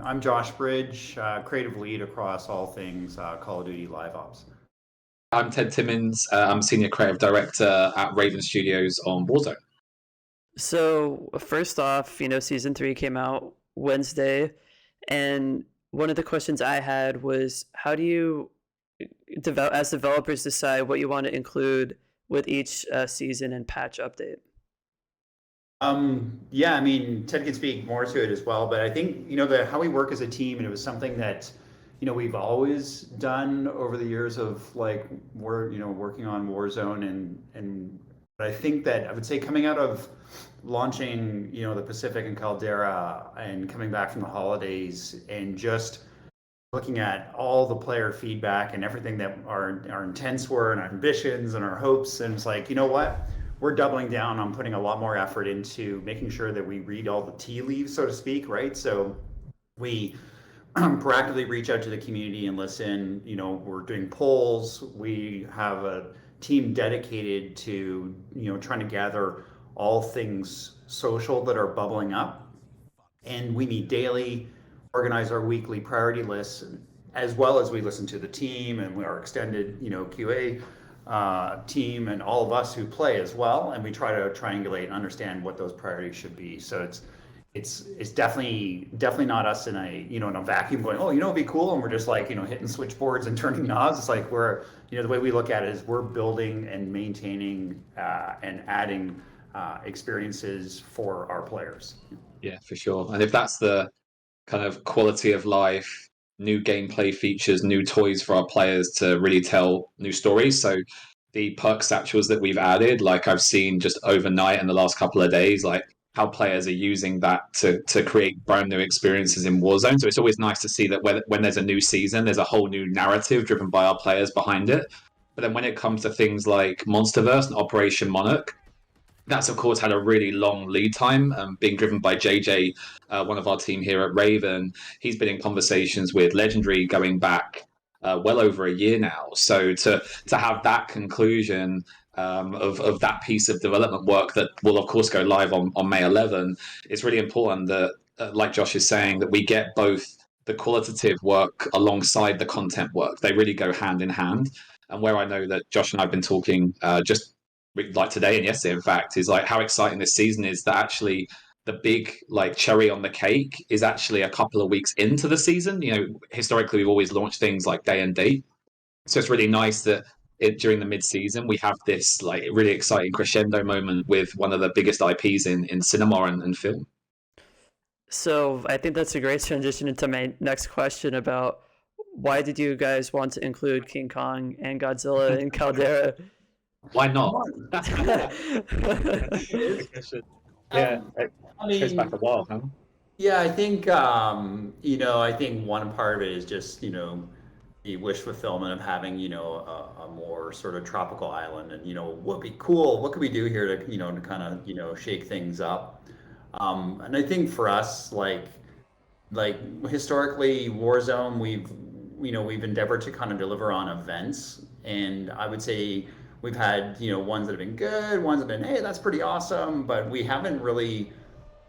I'm Josh Bridge, creative lead across all things Call of Duty Live Ops. I'm Ted Timmins. I'm Senior Creative Director at Raven Studios on Warzone. So first off, season three came out Wednesday, and one of the questions I had was, how do you, as developers, decide what you want to include with each season and patch update? Yeah, I mean, Ted can speak more to it as well, but I think, how we work as a team, and it was something that, we've always done over the years of like, we're, working on Warzone and but I think that I would say coming out of launching, the Pacific and Caldera and coming back from the holidays and just looking at all the player feedback and everything that our intents were and our ambitions and our hopes, and it's like, you know what, we're doubling down on putting a lot more effort into making sure that we read all the tea leaves, so to speak, right? So we proactively reach out to the community and listen. We're doing polls. We have a team dedicated to trying to gather all things social that are bubbling up, and we meet daily, organize our weekly priority lists, as well as we listen to the team and our extended QA team and all of us who play as well, and we try to triangulate and understand what those priorities should be. So it's definitely not us in a vacuum going, oh, it'd be cool, and we're just like hitting switchboards and turning knobs. It's like we're the way we look at it is we're building and maintaining and adding experiences for our players. Yeah, for sure. And if that's the kind of quality of life, new gameplay features, new toys for our players to really tell new stories. So the perk satchels that we've added, like I've seen just overnight in the last couple of days, like how players are using that to create brand new experiences in Warzone. So it's always nice to see that when there's a new season, there's a whole new narrative driven by our players behind it. But then when it comes to things like Monsterverse and Operation Monarch, that's of course had a really long lead time, being driven by JJ, one of our team here at Raven. He's been in conversations with Legendary going back well over a year now. So to have that conclusion of that piece of development work that will of course go live on May 11, it's really important that, like Josh is saying, that we get both the qualitative work alongside the content work. They really go hand in hand. And where I know that Josh and I have been talking just like today and yesterday, in fact, is like how exciting this season is, that actually the big like cherry on the cake is actually a couple of weeks into the season. Historically, we've always launched things like day and date. So it's really nice that during the mid-season, we have this like really exciting crescendo moment with one of the biggest IPs in cinema and film. So I think that's a great transition into my next question about why did you guys want to include King Kong and Godzilla in Caldera? Why not? Yeah, it goes back a while, huh? Yeah, I think I think one part of it is just the wish fulfillment of having a more sort of tropical island, and what'd be cool, what could we do here to to kind of shake things up. And I think for us, like historically, Warzone, we've endeavored to kind of deliver on events, and I would say we've had ones that have been good, ones that have been, hey, that's pretty awesome, but we haven't really.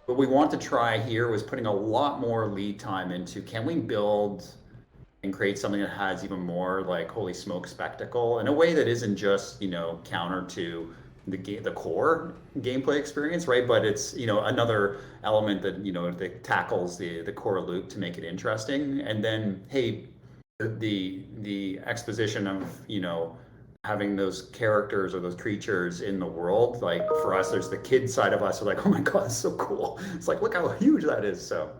What we want to try here was putting a lot more lead time into, can we build and create something that has even more like holy smoke spectacle in a way that isn't just counter to the core gameplay experience, right? But it's another element that that tackles the core loop to make it interesting. And then hey, the exposition of having those characters or those creatures in the world, like for us, there's the kid side of us who are like, oh my god, it's so cool. It's like, look how huge that is. So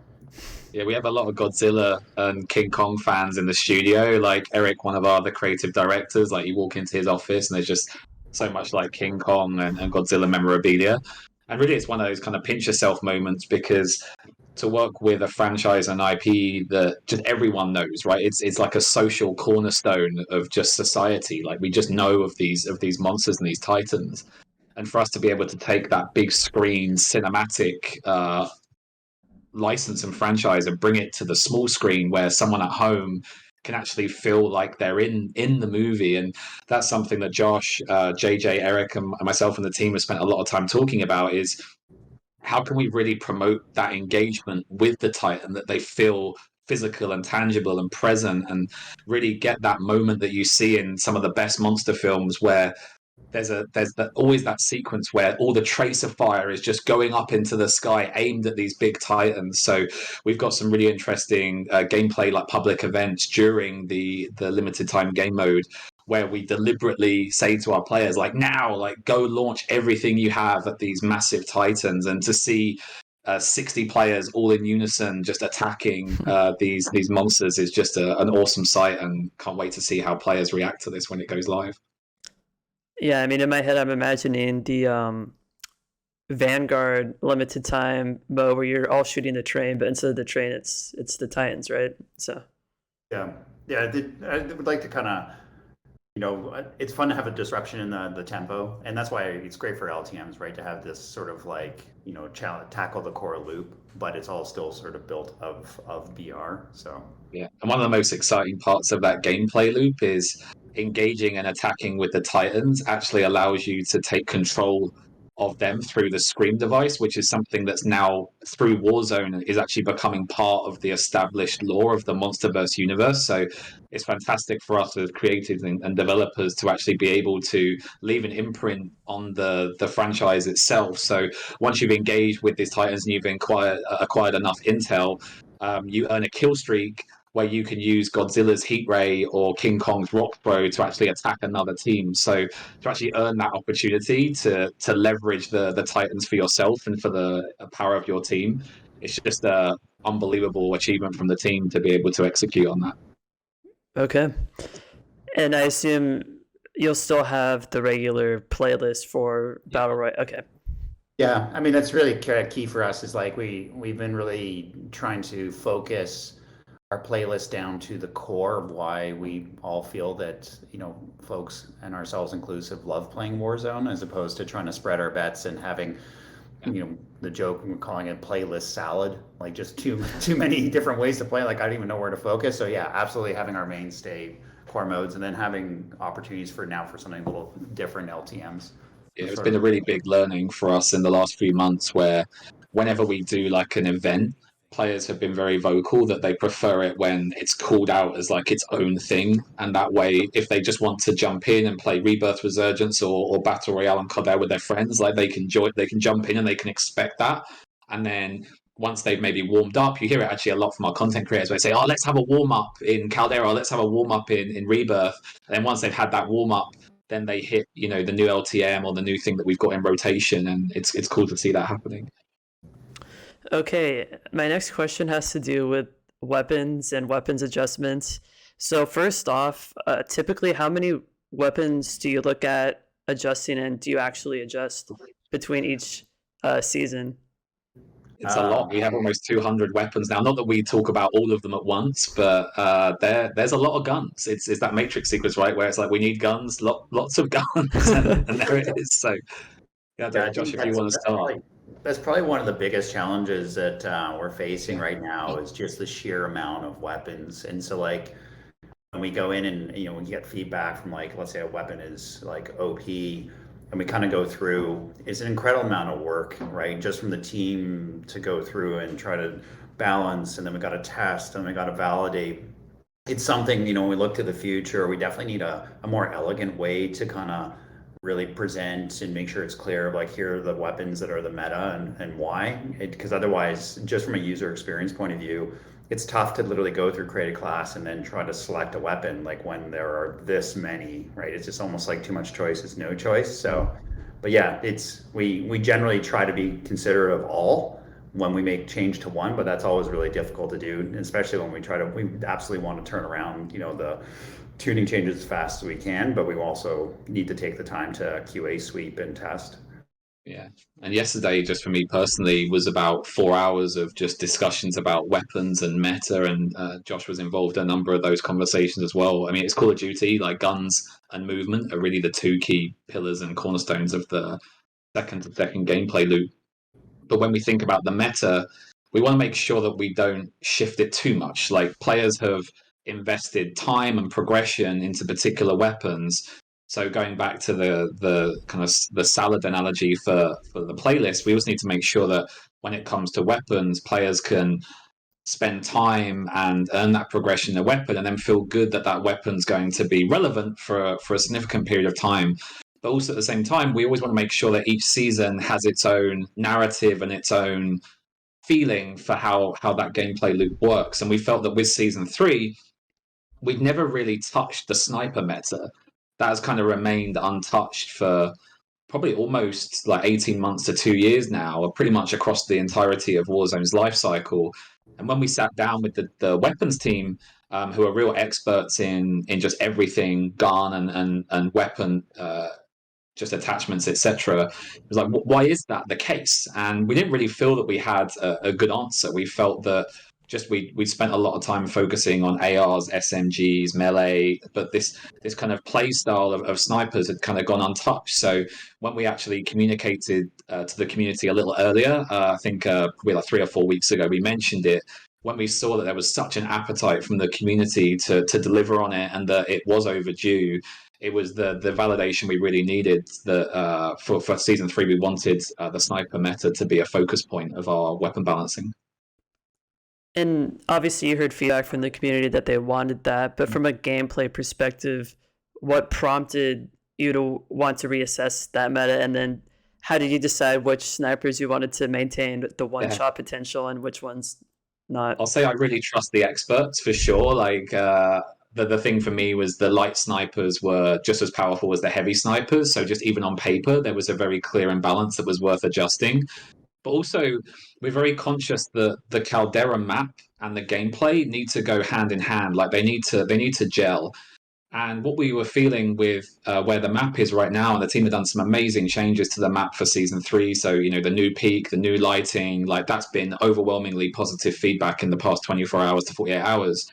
yeah, we have a lot of Godzilla and King Kong fans in the studio. Like Eric, one of our other creative directors, like you walk into his office and there's just so much like King Kong and Godzilla memorabilia. And really, it's one of those kind of pinch yourself moments, because to work with a franchise and IP that just everyone knows, right? It's like a social cornerstone of just society. Like we just know of these monsters and these titans. And for us to be able to take that big screen cinematic license and franchise and bring it to the small screen where someone at home can actually feel like they're in the movie. And that's something that Josh, JJ, Eric, and myself and the team have spent a lot of time talking about, is how can we really promote that engagement with the Titan, that they feel physical and tangible and present, and really get that moment that you see in some of the best monster films where always that sequence where all the tracer fire is just going up into the sky aimed at these big titans. So we've got some really interesting gameplay, like public events during the limited time game mode, where we deliberately say to our players, like, now, like, go launch everything you have at these massive titans. And to see 60 players all in unison just attacking these monsters is just an awesome sight, and can't wait to see how players react to this when it goes live. Yeah, I mean, in my head, I'm imagining the Vanguard limited time mode where you're all shooting the train, but instead of the train, it's the Titans, right? So Yeah, I would like to kind of, it's fun to have a disruption in the tempo, and that's why it's great for LTMs, right? To have this sort of like, tackle the core loop, but it's all still sort of built of BR. So yeah, and one of the most exciting parts of that gameplay loop is engaging and attacking with the Titans actually allows you to take control of them through the Scream device, which is something that's now, through Warzone, is actually becoming part of the established lore of the Monsterverse universe. So it's fantastic for us as creatives and developers to actually be able to leave an imprint on the franchise itself. So once you've engaged with these Titans and you've acquired enough intel, you earn a kill streak where you can use Godzilla's heat ray or King Kong's rock throw to actually attack another team. So to actually earn that opportunity to leverage the Titans for yourself and for the power of your team, it's just a unbelievable achievement from the team to be able to execute on that. okay, and I assume you'll still have the regular playlist for Battle Royale. Okay. yeah, I mean, that's really key for us, is like we've been really trying to focus our playlist down to the core of why we all feel that, folks, and ourselves inclusive, love playing Warzone, as opposed to trying to spread our bets and having, the joke, we're calling it playlist salad, like just too many different ways to play. Like I don't even know where to focus. So yeah, absolutely having our mainstay core modes, and then having opportunities for something a little different, LTMs. Yeah, it's been a really big learning for us in the last few months, where whenever we do like an event, players have been very vocal that they prefer it when it's called out as like its own thing. And that way, if they just want to jump in and play Rebirth Resurgence or Battle Royale and COD with their friends, like they can jump in and they can expect that. And then once they've maybe warmed up, you hear it actually a lot from our content creators where they say, oh, let's have a warm up in Caldera, or let's have a warm up in Rebirth. And then once they've had that warm up, then they hit, the new LTM or the new thing that we've got in rotation, and it's cool to see that happening. Okay, my next question has to do with weapons and weapons adjustments. So first off, typically how many weapons do you look at adjusting, and do you actually adjust between each season? It's a lot. We have almost 200 weapons now. Not that we talk about all of them at once, but there's a lot of guns. It's that Matrix sequence, right, where it's like we need guns, lots of guns, and there it is. So yeah, Josh, if you want to start. That's probably one of the biggest challenges that we're facing right now, is just the sheer amount of weapons. And so like when we go in and we get feedback from, like, let's say a weapon is like OP, and we kind of go through, it's an incredible amount of work, right? Just from the team to go through and try to balance, and then we got to test, and we got to validate. It's something, when we look to the future, we definitely need a more elegant way to kind of really present and make sure it's clear of, like, here are the weapons that are the meta and why. Because otherwise, just from a user experience point of view, it's tough to literally go through create a class and then try to select a weapon, like when there are this many, right? It's just almost like too much choice is no choice. So, but yeah, we generally try to be considerate of all when we make change to one, but that's always really difficult to do, especially when we absolutely want to turn around, the tuning changes as fast as we can, but we also need to take the time to QA sweep and test. Yeah. And yesterday, just for me personally, was about 4 hours of just discussions about weapons and meta, and Josh was involved in a number of those conversations as well. I mean, it's Call of Duty, like guns and movement are really the two key pillars and cornerstones of the second gameplay loop. But when we think about the meta, we want to make sure that we don't shift it too much. Like, players have invested time and progression into particular weapons. So going back to the kind of the salad analogy for the playlist, we also need to make sure that when it comes to weapons, players can spend time and earn that progression in a weapon and then feel good that that weapon's going to be relevant for a significant period of time. But also at the same time, we always want to make sure that each season has its own narrative and its own feeling for how that gameplay loop works. And we felt that with season 3, we'd never really touched the sniper meta. That has kind of remained untouched for probably almost like 18 months to 2 years now, or pretty much across the entirety of Warzone's life cycle. And when we sat down with the weapons team, who are real experts in just everything gun and weapon just attachments, etc. It was like, why is that the case? And we didn't really feel that we had a good answer. We felt that just we spent a lot of time focusing on ARs, SMGs, melee, but this kind of play style of snipers had kind of gone untouched. So when we actually communicated to the community a little earlier, I think we like 3 or 4 weeks ago, we mentioned it. When we saw that there was such an appetite from the community to deliver on it and that it was overdue, it was the validation we really needed that for season 3 we wanted the sniper meta to be a focus point of our weapon balancing. And obviously, you heard feedback from the community that they wanted that. But from a gameplay perspective, what prompted you to want to reassess that meta? And then how did you decide which snipers you wanted to maintain the one-shot potential and which ones not? I'll say I really trust the experts for sure. Like the thing for me was the light snipers were just as powerful as the heavy snipers. So just even on paper, there was a very clear imbalance that was worth adjusting. But also, we're very conscious that the Caldera map and the gameplay need to go hand in hand. Like they need to gel. And what we were feeling with where the map is right now, and the team have done some amazing changes to the map for season 3. So the new peak, the new lighting, like that's been overwhelmingly positive feedback in the past 24 hours to 48 hours.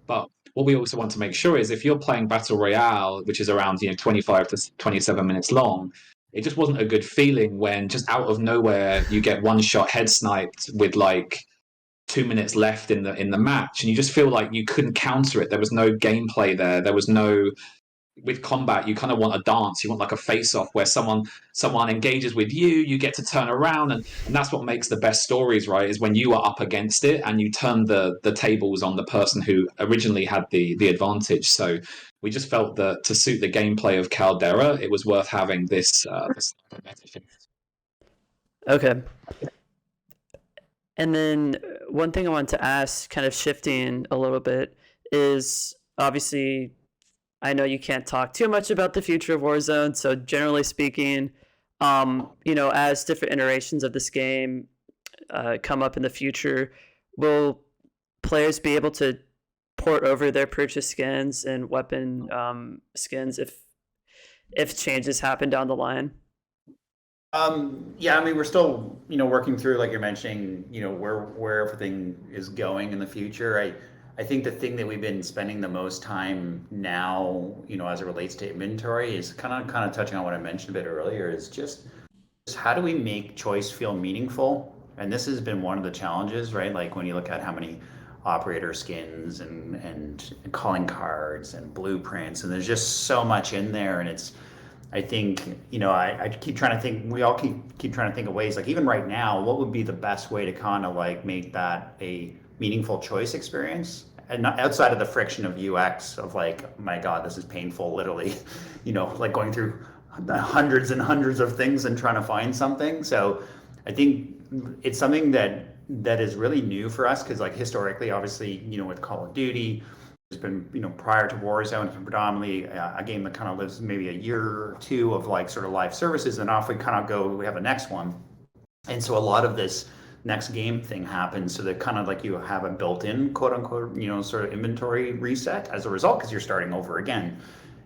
But what we also want to make sure is if you're playing Battle Royale, which is around 25 to 27 minutes long, it just wasn't a good feeling when just out of nowhere you get one shot head sniped with like 2 minutes left in the match, and you just feel like you couldn't counter it. There was no gameplay there. There was no with combat. You kind of want a dance. You want like a face-off where someone engages with you. You get to turn around, and that's what makes the best stories, right? Is when you are up against it and you turn the tables on the person who originally had the advantage. So we just felt that to suit the gameplay of Caldera, it was worth having this meta. Okay. And then one thing I wanted to ask, kind of shifting a little bit, is obviously I know you can't talk too much about the future of Warzone. So generally speaking, as different iterations of this game come up in the future, will players be able to port over their purchase skins and weapon skins if changes happen down the line? Yeah, I mean, we're still, working through, like you're mentioning, where everything is going in the future. I think the thing that we've been spending the most time now, as it relates to inventory is kind of touching on what I mentioned a bit earlier, is just how do we make choice feel meaningful? And this has been one of the challenges, right? Like when you look at how many operator skins and calling cards and blueprints, and there's just so much in there, and I think, I keep trying to think, we all keep trying to think of ways, like even right now, what would be the best way to kind of like make that a meaningful choice experience? And not outside of the friction of UX of like, my God, this is painful, literally, like going through hundreds and hundreds of things and trying to find something. So I think it's something that is really new for us because like historically, obviously, with Call of Duty, it's been, prior to Warzone, it's been predominantly a game that kind of lives maybe a year or two of like sort of live services, and off we kind of go, we have a next one. And so a lot of this next game thing happens so that kind of like you have a built-in quote unquote, sort of inventory reset as a result because you're starting over again.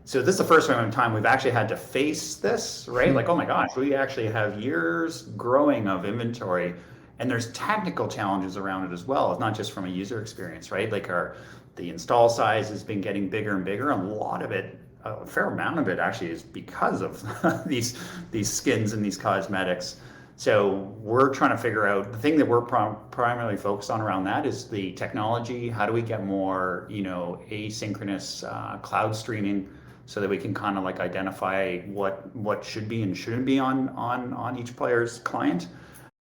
So this is the first time we've actually had to face this, right? Like, oh my gosh, we actually have years growing of inventory, and there's technical challenges around it as well. It's not just from a user experience, right? Like the install size has been getting bigger and bigger, and a lot of it, a fair amount of it actually is because of these skins and these cosmetics. So we're trying to figure out, the thing that we're primarily focused on around that is the technology. How do we get more, asynchronous cloud streaming so that we can kind of like identify what should be and shouldn't be on each player's client.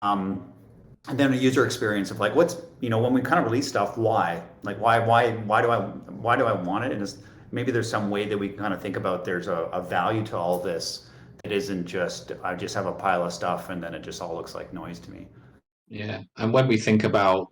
And then a user experience of like what's, when we kind of release stuff, why do I want it, and maybe there's some way that we can kind of think about there's a value to all this. It isn't just I just have a pile of stuff and then it just all looks like noise to me. Yeah, and when we think about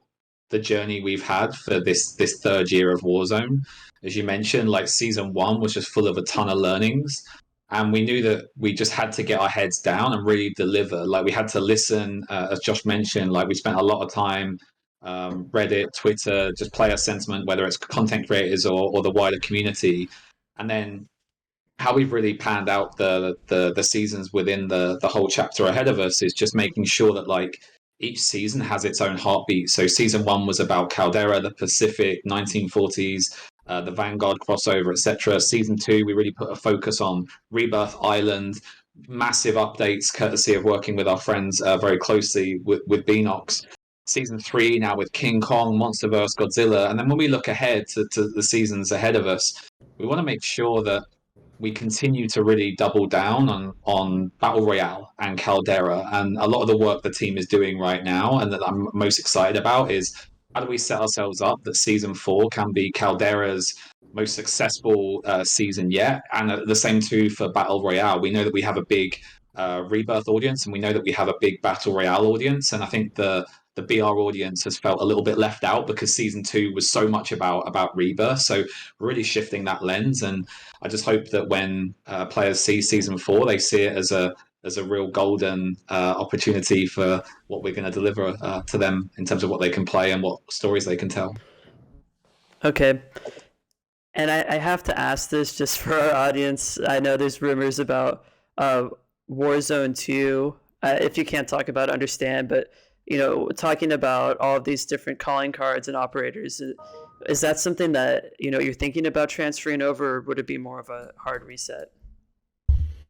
the journey we've had for this third year of Warzone, as you mentioned, like season one was just full of a ton of learnings, and we knew that we just had to get our heads down and really deliver. Like we had to listen, as Josh mentioned. Like we spent a lot of time, Reddit, Twitter, just player sentiment, whether it's content creators or the wider community, and then how we've really panned out the seasons within the whole chapter ahead of us is just making sure that like each season has its own heartbeat. So season one was about Caldera, the Pacific, 1940s, the Vanguard crossover, etc. Season two, we really put a focus on Rebirth Island, massive updates courtesy of working with our friends very closely with Beanox. Season three now with King Kong, Monsterverse, Godzilla, and then when we look ahead to the seasons ahead of us, we want to make sure that we continue to really double down on Battle Royale and Caldera. And a lot of the work the team is doing right now and that I'm most excited about is how do we set ourselves up that season 4 can be Caldera's most successful season yet. And the same too for Battle Royale. We know that we have a big Rebirth audience and we know that we have a big Battle Royale audience. And I think the BR audience has felt a little bit left out because season 2 was so much about Rebirth. So we're really shifting that lens, and I just hope that when players see season 4, they see it as a real golden opportunity for what we're going to deliver to them in terms of what they can play and what stories they can tell. Okay. And I have to ask this just for our audience. I know there's rumors about Warzone 2. If you can't talk about it, understand, but talking about all of these different calling cards and operators, is that something that you're thinking about transferring over, or would it be more of a hard reset?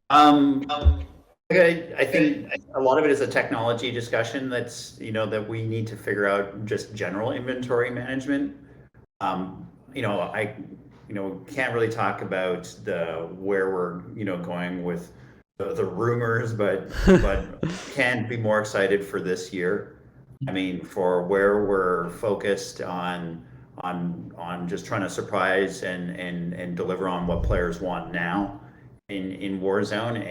I think a lot of it is a technology discussion that's that we need to figure out just general inventory management. I can't really talk about where we're going with the rumors, but can be more excited for this year. I mean, for where we're focused on just trying to surprise and deliver on what players want now in Warzone,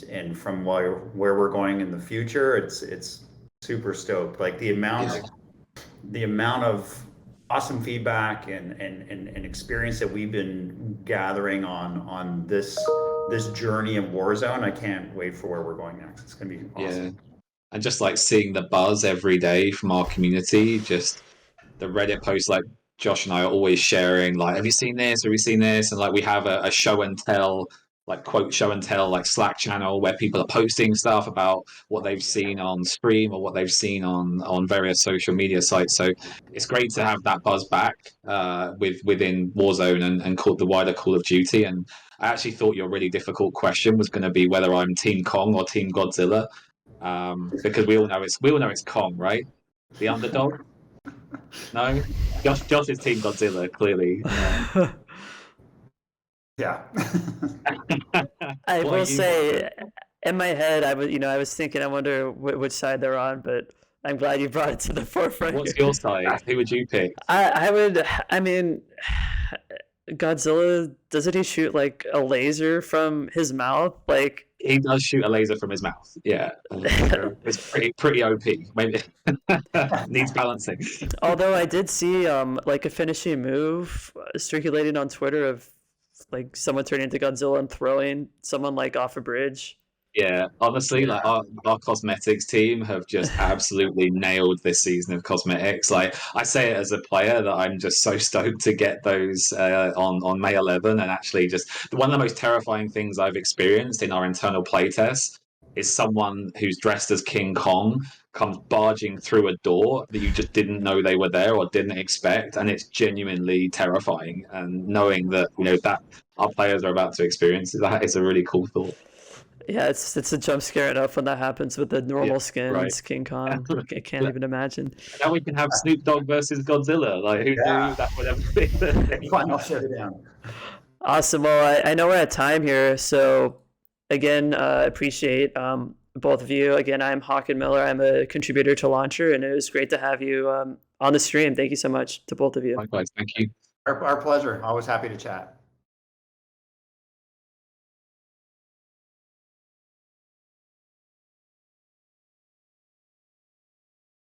and from where we're going in the future, it's super stoked. Like the amount of awesome feedback and experience that we've been gathering on this journey of Warzone. I can't wait for where we're going next. It's gonna be awesome. Yeah. And just like seeing the buzz every day from our community, just the Reddit posts, like Josh and I are always sharing, like, have you seen this? Have you seen this? And like we have a show and tell, like quote show and tell, like Slack channel where people are posting stuff about what they've seen on stream or what they've seen on various social media sites. So it's great to have that buzz back within Warzone and the wider Call of Duty. And I actually thought your really difficult question was going to be whether I'm Team Kong or Team Godzilla. Because we all know it's Kong, right? The underdog. No, Josh is Team Godzilla, clearly. Yeah. I will say, in my head, I was thinking, I wonder which side they're on, but I'm glad you brought it to the forefront. What's your side? Who would you pick? I mean, Godzilla, doesn't he shoot like a laser from his mouth? Like he does shoot a laser from his mouth. Yeah, it's pretty OP. Maybe needs balancing. Although I did see like a finishing move circulating on Twitter of like someone turning into Godzilla and throwing someone like off a bridge. Yeah, honestly, like our cosmetics team have just absolutely nailed this season of cosmetics. Like I say it as a player that I'm just so stoked to get those on May 11, and actually just one of the most terrifying things I've experienced in our internal playtest is someone who's dressed as King Kong comes barging through a door that you just didn't know they were there or didn't expect, and it's genuinely terrifying. And knowing that that our players are about to experience that is a really cool thought. Yeah, it's a jump scare enough when that happens with the normal skins, right. King Kong. I can't even imagine. Now we can have Snoop Dogg versus Godzilla. Like who knew that would ever be the thing? Fine, I'll shut it down. Awesome. Well, I know we're at time here, so again, appreciate both of you. Again, I'm Hawken Miller. I'm a contributor to Launcher, and it was great to have you on the stream. Thank you so much to both of you. Likewise, thank you. Our pleasure. Always happy to chat.